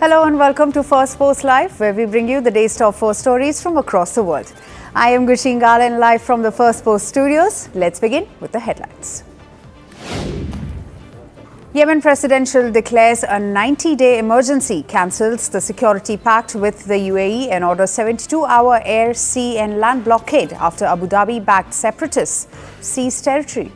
Hello and welcome to Firstpost Live, where we bring you the day's top 4 stories from across the world. I am Gushin Galan, live from the Firstpost studios. Let's begin with the headlines. Yemen presidential declares a 90-day emergency, cancels the security pact with the UAE and orders 72-hour air, sea and land blockade after Abu Dhabi-backed separatists seize territory.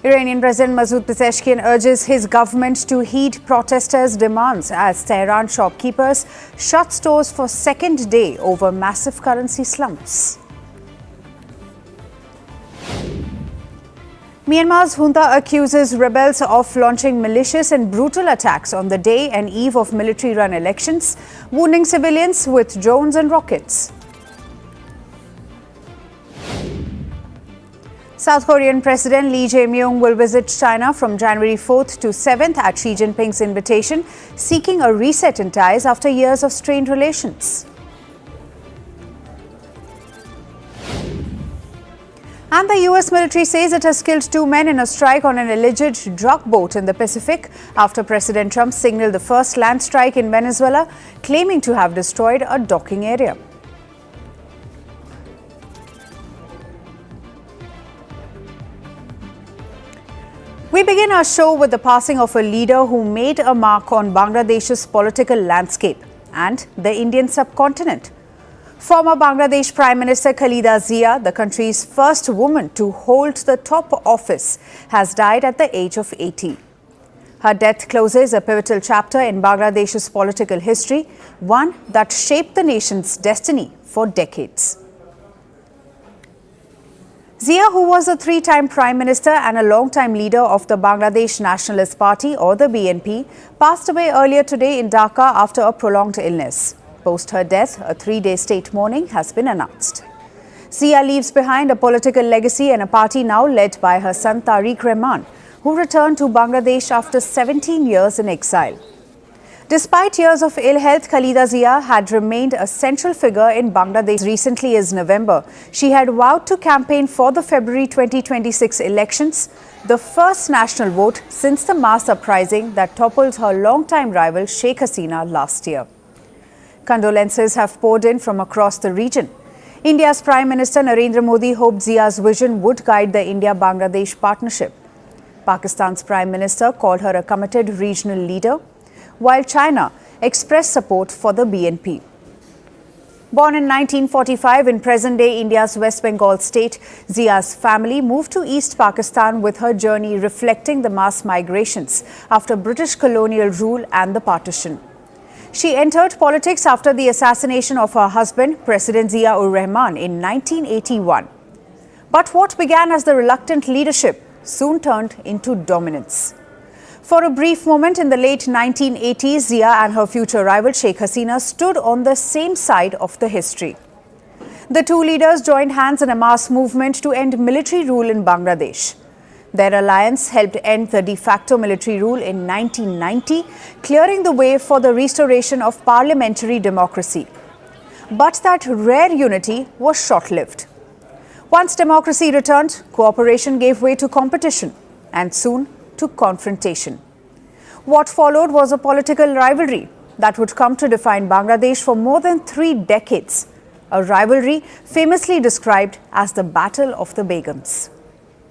Iranian President Masoud Pezeshkian urges his government to heed protesters' demands as Tehran shopkeepers shut stores for second day over massive currency slumps. Myanmar's junta accuses rebels of launching malicious and brutal attacks on the day and eve of military-run elections, wounding civilians with drones and rockets. South Korean President Lee Jae-myung will visit China from January 4th to 7th at Xi Jinping's invitation, seeking a reset in ties after years of strained relations. And the US military says it has killed 2 men in a strike on an alleged drug boat in the Pacific after President Trump signaled the first land strike in Venezuela, claiming to have destroyed a docking area. We begin our show with the passing of a leader who made a mark on Bangladesh's political landscape and the Indian subcontinent. Former Bangladesh Prime Minister Khaleda Zia, the country's first woman to hold the top office, has died at the age of 80. Her death closes a pivotal chapter in Bangladesh's political history, one that shaped the nation's destiny for decades. Zia, who was a 3-time Prime Minister and a long-time leader of the Bangladesh Nationalist Party or the BNP, passed away earlier today in Dhaka after a prolonged illness. Post her death, a 3-day state mourning has been announced. Zia leaves behind a political legacy and a party now led by her son Tariq Rahman, who returned to Bangladesh after 17 years in exile. Despite years of ill health, Khaleda Zia had remained a central figure in Bangladesh. Recently as November, she had vowed to campaign for the February 2026 elections, the first national vote since the mass uprising that toppled her longtime rival Sheikh Hasina last year. Condolences have poured in from across the region. India's Prime Minister Narendra Modi hoped Zia's vision would guide the India-Bangladesh partnership. Pakistan's Prime Minister called her a committed regional leader, while China expressed support for the BNP. Born in 1945 in present-day India's West Bengal state, Zia's family moved to East Pakistan with her journey reflecting the mass migrations after British colonial rule and the partition. She entered politics after the assassination of her husband, President Zia-ur-Rahman, in 1981. But what began as the reluctant leadership soon turned into dominance. For a brief moment in the late 1980s, Zia and her future rival Sheikh Hasina stood on the same side of the history. The two leaders joined hands in a mass movement to end military rule in Bangladesh. Their alliance helped end the de facto military rule in 1990, clearing the way for the restoration of parliamentary democracy. But that rare unity was short-lived. Once democracy returned, cooperation gave way to competition and soon to confrontation. What followed was a political rivalry that would come to define Bangladesh for more than 3 decades, a rivalry famously described as the Battle of the Begums.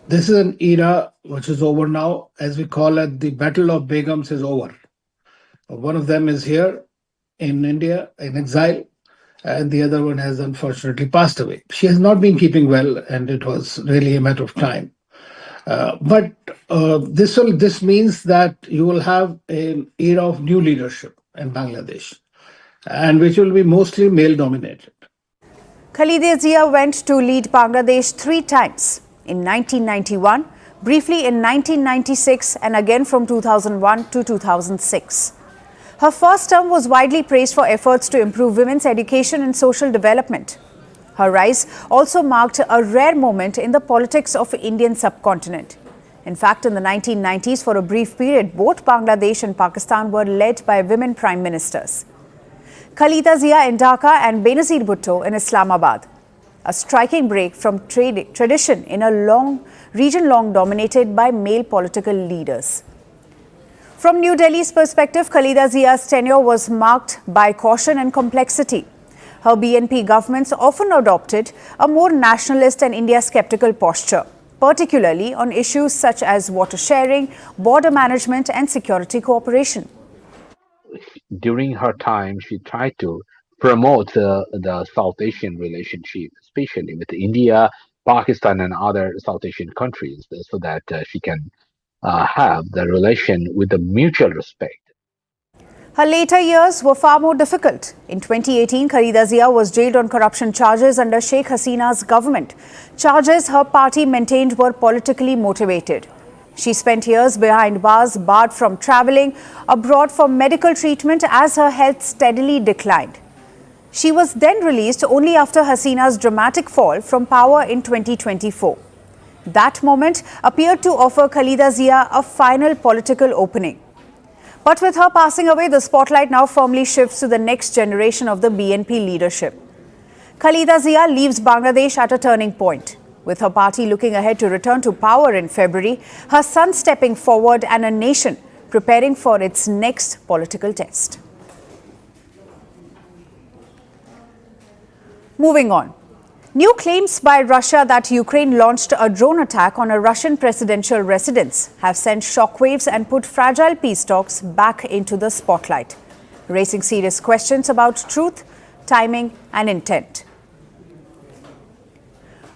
This is an era which is over now. As we call it, the Battle of Begums is over. One of them is here in India in exile, and the other one has unfortunately passed away. She has not been keeping well, and it was really a matter of time. But this means that you will have an era of new leadership in Bangladesh, and which will be mostly male-dominated. Khaleda Zia went to lead Bangladesh 3 times. In 1991, briefly in 1996, and again from 2001 to 2006. Her first term was widely praised for efforts to improve women's education and social development. Her rise also marked a rare moment in the politics of the Indian subcontinent. In fact, in the 1990s, for a brief period, both Bangladesh and Pakistan were led by women prime ministers. Khaleda Zia in Dhaka and Benazir Bhutto in Islamabad. A striking break from tradition in a region long dominated by male political leaders. From New Delhi's perspective, Khaleda Zia's tenure was marked by caution and complexity. Her BNP governments often adopted a more nationalist and India-skeptical posture, particularly on issues such as water sharing, border management and security cooperation. During her time, she tried to promote the South Asian relationship, especially with India, Pakistan, and other South Asian countries, so that she can have the relation with the mutual respect. Her later years were far more difficult. In 2018, Khaleda Zia was jailed on corruption charges under Sheikh Hasina's government. Charges her party maintained were politically motivated. She spent years behind bars, barred from travelling abroad for medical treatment as her health steadily declined. She was then released only after Hasina's dramatic fall from power in 2024. That moment appeared to offer Khaleda Zia a final political opening. But with her passing away, the spotlight now firmly shifts to the next generation of the BNP leadership. Khaleda Zia leaves Bangladesh at a turning point. With her party looking ahead to return to power in February, her son stepping forward and a nation preparing for its next political test. Moving on. New claims by Russia that Ukraine launched a drone attack on a Russian presidential residence have sent shockwaves and put fragile peace talks back into the spotlight, raising serious questions about truth, timing and intent.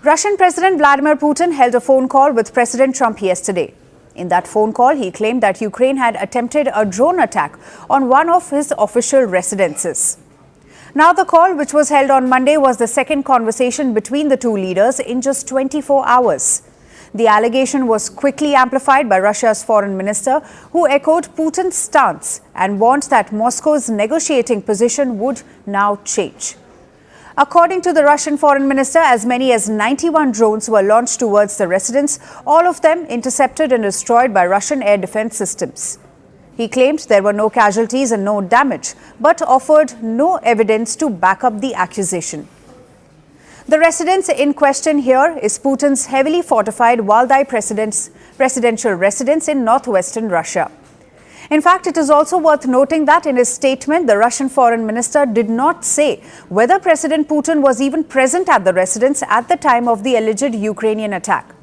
Russian President Vladimir Putin held a phone call with President Trump yesterday. In that phone call, he claimed that Ukraine had attempted a drone attack on one of his official residences. Now, the call, which was held on Monday, was the second conversation between the two leaders in just 24 hours. The allegation was quickly amplified by Russia's foreign minister, who echoed Putin's stance and warned that Moscow's negotiating position would now change. According to the Russian foreign minister, as many as 91 drones were launched towards the residence, all of them intercepted and destroyed by Russian air defense systems. He claimed there were no casualties and no damage, but offered no evidence to back up the accusation. The residence in question here is Putin's heavily fortified Valdai presidential residence in northwestern Russia. In fact, it is also worth noting that in his statement, the Russian foreign minister did not say whether President Putin was even present at the residence at the time of the alleged Ukrainian attack.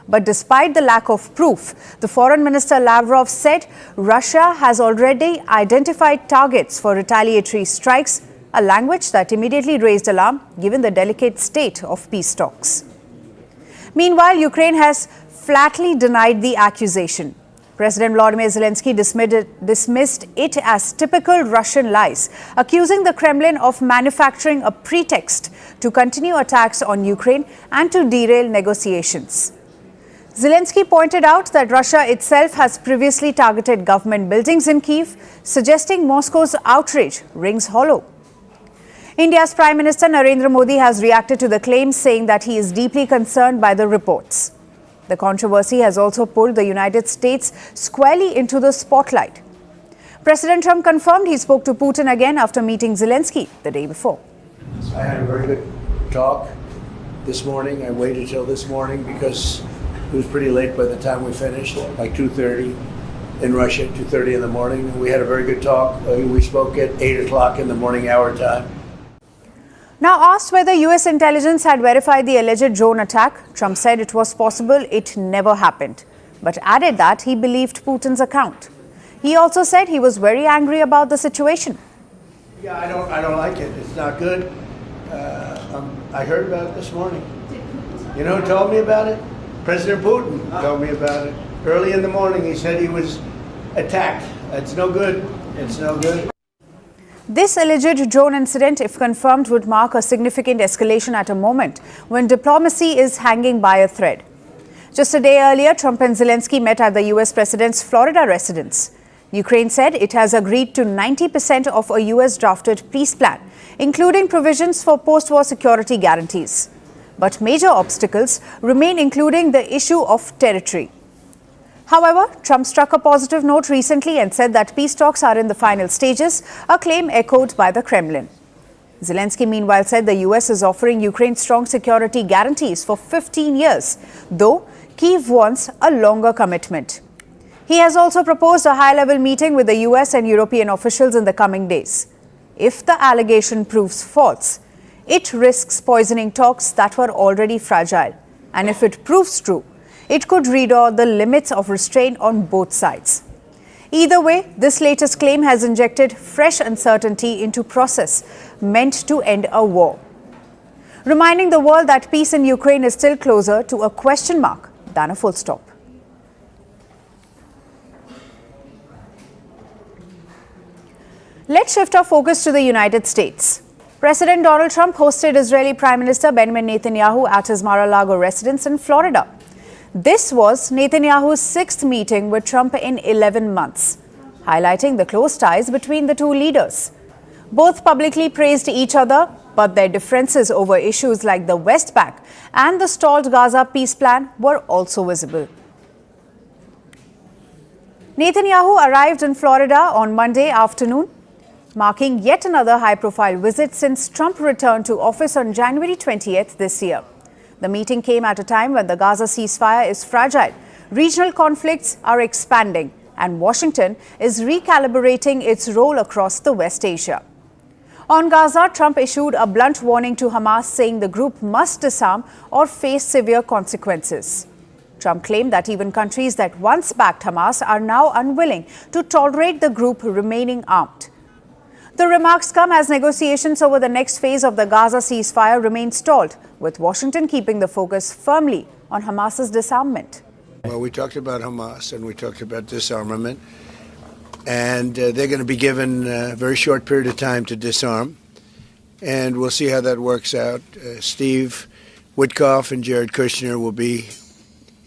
But despite the lack of proof, the Foreign Minister Lavrov said Russia has already identified targets for retaliatory strikes, a language that immediately raised alarm given the delicate state of peace talks. Meanwhile, Ukraine has flatly denied the accusation. President Vladimir Zelensky dismissed it as typical Russian lies, accusing the Kremlin of manufacturing a pretext to continue attacks on Ukraine and to derail negotiations. Zelensky pointed out that Russia itself has previously targeted government buildings in Kyiv, suggesting Moscow's outrage rings hollow. India's Prime Minister Narendra Modi has reacted to the claims, saying that he is deeply concerned by the reports. The controversy has also pulled the United States squarely into the spotlight. President Trump confirmed he spoke to Putin again after meeting Zelensky the day before. I had a very good talk this morning. I waited till this morning because it was pretty late by the time we finished, like 2:30 in Russia, 2:30 in the morning. We had a very good talk. We spoke at 8 o'clock in the morning hour time. Now, asked whether US intelligence had verified the alleged drone attack, Trump said it was possible it never happened, but added that he believed Putin's account. He also said he was very angry about the situation. Yeah, I don't like it. It's not good. I heard about it this morning. You know who told me about it? President Putin told me about it. Early in the morning, he said he was attacked. That's no good. It's no good. This alleged drone incident, if confirmed, would mark a significant escalation at a moment when diplomacy is hanging by a thread. Just a day earlier, Trump and Zelensky met at the US president's Florida residence. Ukraine said it has agreed to 90% of a US drafted peace plan, including provisions for post-war security guarantees. But major obstacles remain, including the issue of territory. However, Trump struck a positive note recently and said that peace talks are in the final stages, a claim echoed by the Kremlin. Zelensky, meanwhile, said the US is offering Ukraine strong security guarantees for 15 years, though Kyiv wants a longer commitment. He has also proposed a high-level meeting with the US and European officials in the coming days. If the allegation proves false, it risks poisoning talks that were already fragile. And if it proves true, it could redraw the limits of restraint on both sides. Either way, this latest claim has injected fresh uncertainty into process meant to end a war, reminding the world that peace in Ukraine is still closer to a question mark than a full stop. Let's shift our focus to the United States. President Donald Trump hosted Israeli Prime Minister Benjamin Netanyahu at his Mar-a-Lago residence in Florida. This was Netanyahu's sixth meeting with Trump in 11 months, highlighting the close ties between the two leaders. Both publicly praised each other, but their differences over issues like the West Bank and the stalled Gaza peace plan were also visible. Netanyahu arrived in Florida on Monday afternoon, marking yet another high-profile visit since Trump returned to office on January 20th this year. The meeting came at a time when the Gaza ceasefire is fragile, regional conflicts are expanding, and Washington is recalibrating its role across the West Asia. On Gaza, Trump issued a blunt warning to Hamas, saying the group must disarm or face severe consequences. Trump claimed that even countries that once backed Hamas are now unwilling to tolerate the group remaining armed. The remarks come as negotiations over the next phase of the Gaza ceasefire remain stalled, with Washington keeping the focus firmly on Hamas's disarmament. Well, we talked about Hamas and we talked about disarmament, and they're going to be given a very short period of time to disarm, and we'll see how that works out. Steve Witkoff and Jared Kushner will be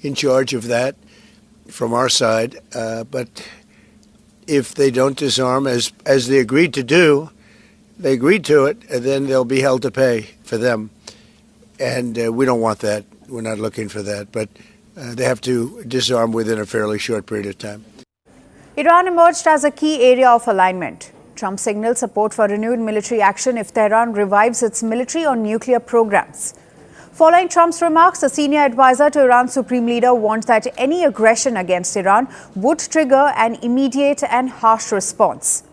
in charge of that from our side, but if they don't disarm, as they agreed to do, they agreed to it, and then they'll be held to pay for them. And we don't want that. We're not looking for that. But they have to disarm within a fairly short period of time. Iran emerged as a key area of alignment. Trump signaled support for renewed military action if Tehran revives its military or nuclear programs. Following Trump's remarks, a senior advisor to Iran's supreme leader warned that any aggression against Iran would trigger an immediate and harsh response.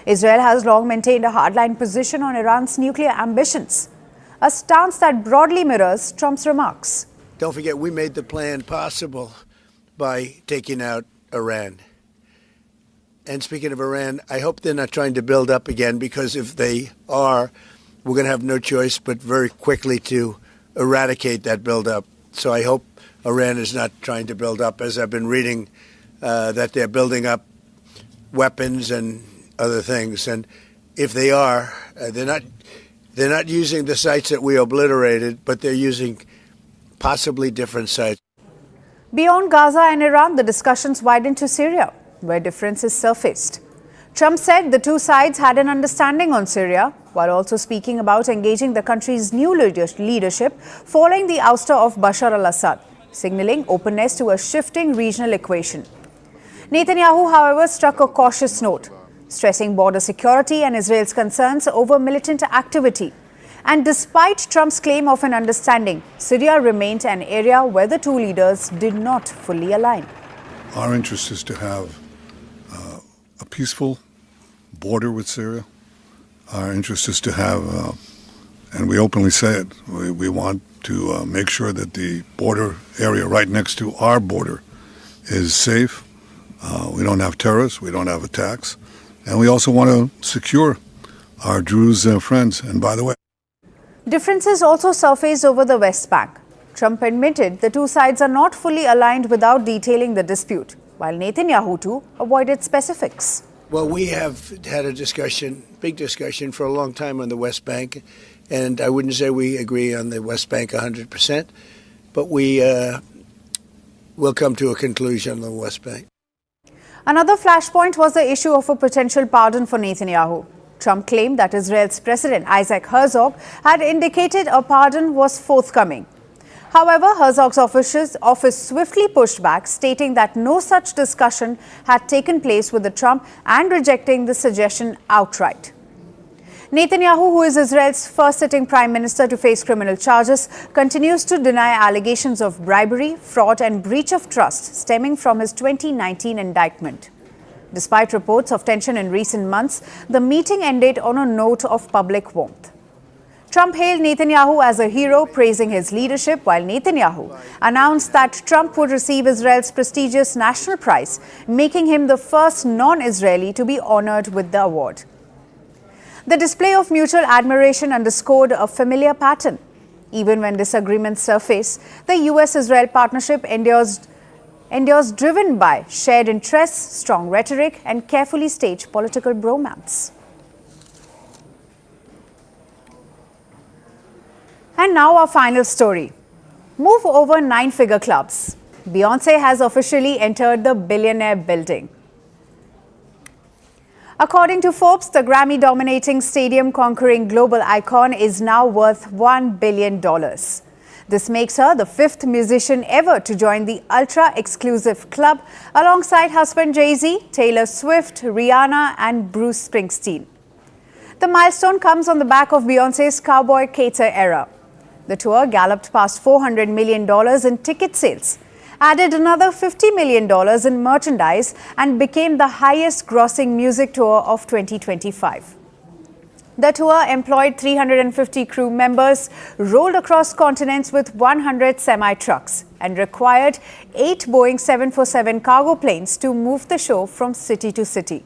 Israel has long maintained a hardline position on Iran's nuclear ambitions, a stance that broadly mirrors Trump's remarks. Don't forget, we made the plan possible by taking out Iran. And speaking of Iran, I hope they're not trying to build up again, because if they are, we're going to have no choice but very quickly to eradicate that buildup. So I hope Iran is not trying to build up, as I've been reading that they're building up weapons and other things. And if they are, they're not using the sites that we obliterated, but they're using possibly different sites. Beyond Gaza and Iran, the discussions widened to Syria, where differences surfaced. Trump said the two sides had an understanding on Syria, while also speaking about engaging the country's new leadership following the ouster of Bashar al-Assad, signaling openness to a shifting regional equation. Netanyahu, however, struck a cautious note, stressing border security and Israel's concerns over militant activity. And despite Trump's claim of an understanding, Syria remained an area where the two leaders did not fully align. Our interest is to have a peaceful border with Syria. Our interest is to have, and we openly say it, we want to make sure that the border area right next to our border is safe. We don't have terrorists, we don't have attacks, and we also want to secure our Druze friends. And by the way, differences also surfaced over the West Bank. Trump admitted the two sides are not fully aligned without detailing the dispute, while Netanyahu too avoided specifics. Well, we have had a discussion, big discussion, for a long time on the West Bank, and I wouldn't say we agree on the West Bank 100%, but we will come to a conclusion on the West Bank. Another flashpoint was the issue of a potential pardon for Netanyahu. Trump claimed that Israel's President Isaac Herzog had indicated a pardon was forthcoming. However, Herzog's office swiftly pushed back, stating that no such discussion had taken place with Trump and rejecting the suggestion outright. Netanyahu, who is Israel's first sitting prime minister to face criminal charges, continues to deny allegations of bribery, fraud and breach of trust stemming from his 2019 indictment. Despite reports of tension in recent months, the meeting ended on a note of public warmth. Trump hailed Netanyahu as a hero, praising his leadership, while Netanyahu announced that Trump would receive Israel's prestigious national prize, making him the first non-Israeli to be honored with the award. The display of mutual admiration underscored a familiar pattern. Even when disagreements surface, the US-Israel partnership endures driven by shared interests, strong rhetoric, and carefully staged political bromance. And now our final story. Move over 9-figure clubs. Beyonce has officially entered the Billionaire building. According to Forbes, the Grammy-dominating stadium-conquering global icon is now worth $1 billion. This makes her the 5th musician ever to join the ultra-exclusive club, alongside husband Jay-Z, Taylor Swift, Rihanna and Bruce Springsteen. The milestone comes on the back of Beyonce's Cowboy Carter era. The tour galloped past $400 million in ticket sales, added another $50 million in merchandise, and became the highest-grossing music tour of 2025. The tour employed 350 crew members, rolled across continents with 100 semi-trucks, and required 8 Boeing 747 cargo planes to move the show from city to city.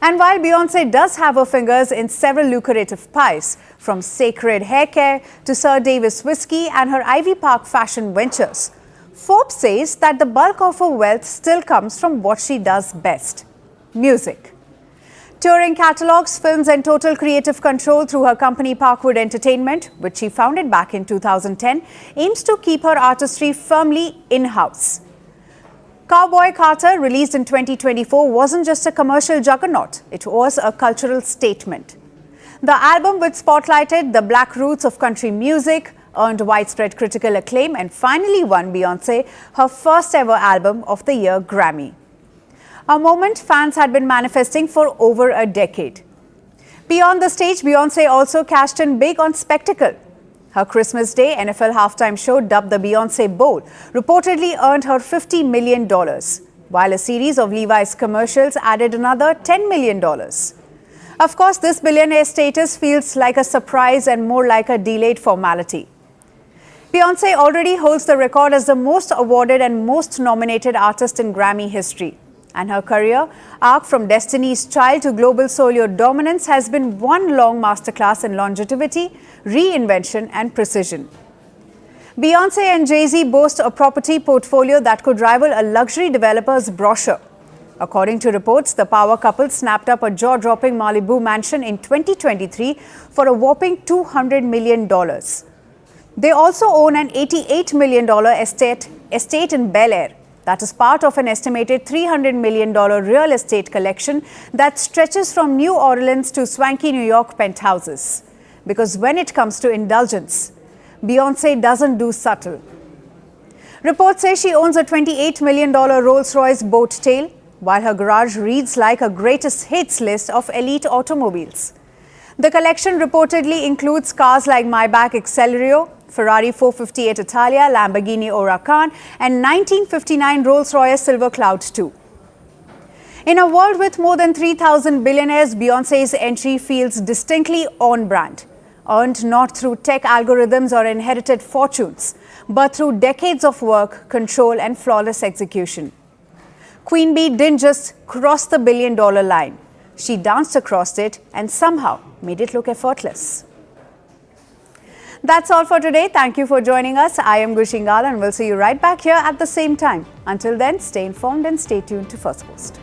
And while Beyonce does have her fingers in several lucrative pies, from sacred hair care to Sir Davis whiskey and her Ivy Park fashion ventures, Forbes says that the bulk of her wealth still comes from what she does best: music. Touring catalogs, films and total creative control through her company Parkwood Entertainment, which she founded back in 2010, aims to keep her artistry firmly in-house. Cowboy Carter, released in 2024, wasn't just a commercial juggernaut, it was a cultural statement. The album, which spotlighted the black roots of country music, earned widespread critical acclaim and finally won Beyonce her first ever Album of the Year Grammy. A moment fans had been manifesting for over a decade. Beyond the stage, Beyonce also cashed in big on spectacle. Her Christmas Day NFL halftime show, dubbed the Beyonce Bowl, reportedly earned her $50 million, while a series of Levi's commercials added another $10 million. Of course, this billionaire status feels like a surprise and more like a delayed formality. Beyonce already holds the record as the most awarded and most nominated artist in Grammy history. And her career arc from Destiny's Child to global solo dominance has been one long masterclass in longevity, reinvention and precision. Beyonce and Jay-Z boast a property portfolio that could rival a luxury developer's brochure. According to reports, the power couple snapped up a jaw-dropping Malibu mansion in 2023 for a whopping $200 million. They also own an $88 million estate in Bel Air that is part of an estimated $300 million real estate collection that stretches from New Orleans to swanky New York penthouses. Because when it comes to indulgence, Beyonce doesn't do subtle. Reports say she owns a $28 million Rolls-Royce boat tail, while her garage reads like a greatest hits list of elite automobiles. The collection reportedly includes cars like Maybach Accelerio, Ferrari 458 Italia, Lamborghini Huracan, and 1959 Rolls-Royce Silver Cloud 2. In a world with more than 3,000 billionaires, Beyonce's entry feels distinctly on-brand, earned not through tech algorithms or inherited fortunes, but through decades of work, control, and flawless execution. Queen Bee didn't just cross the billion-dollar line. She danced across it and somehow made it look effortless. That's all for today. Thank you for joining us. I am Gushingal and we'll see you right back here at the same time. Until then, stay informed and stay tuned to Firstpost.